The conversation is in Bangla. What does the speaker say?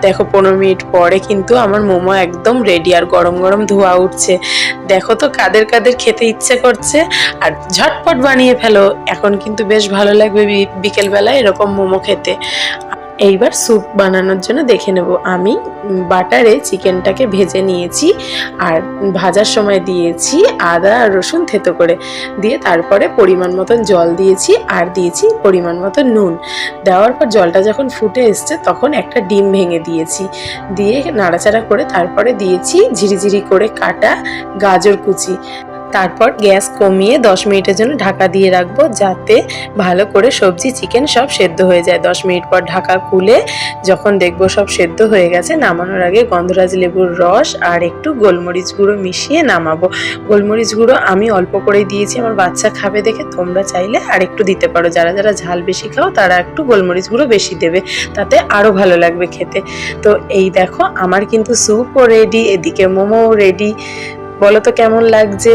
দেখো 15 মিনিট পরে কিন্তু আমার মোমো একদম রেডি, আর গরম গরম ধোয়া উঠছে। দেখো তো কাদের কাদের খেতে ইচ্ছে করছে, আর ঝটপট বানিয়ে ফেলো। এখন কিন্তু বেশ ভালো লাগবে বিকেলবেলায় এরকম মোমো খেতে। এইবার স্যুপ বানানোর জন্য দেখে নেব। আমি বাটারে চিকেনটাকে ভেজে নিয়েছি, আর ভাজার সময় দিয়েছি আদা আর রসুন থেতো করে, দিয়ে তারপরে পরিমাণ মতন জল দিয়েছি, আর দিয়েছি পরিমাণ মতো নুন। দেওয়ার পর জলটা যখন ফুটে এসছে তখন একটা ডিম ভেঙে দিয়েছি, দিয়ে নাড়াচাড়া করে তারপরে দিয়েছি ঝিরিঝিরি করে কাটা গাজর কুচি। তারপর গ্যাস কমিয়ে 10 মিনিটের জন্য ঢাকা দিয়ে রাখবো, যাতে ভালো করে সবজি চিকেন সব সেদ্ধ হয়ে যায়। 10 মিনিট পর ঢাকা খুলে যখন দেখবো সব সেদ্ধ হয়ে গেছে, নামানোর আগে গন্ধরাজ লেবুর রস আর একটু গোলমরিচ গুঁড়ো মিশিয়ে নামাবো। গোলমরিচ গুঁড়ো আমি অল্প করেই দিয়েছি, আমার বাচ্চা খাবে দেখে, তোমরা চাইলে আর একটু দিতে পারো। যারা যারা ঝাল বেশি খাও তারা একটু গোলমরিচ গুঁড়ো বেশি দেবে, তাতে আরও ভালো লাগবে খেতে। তো এই দেখো আমার কিন্তু স্যুপও রেডি, এদিকে মোমোও রেডি। বলো তো কেমন লাগছে।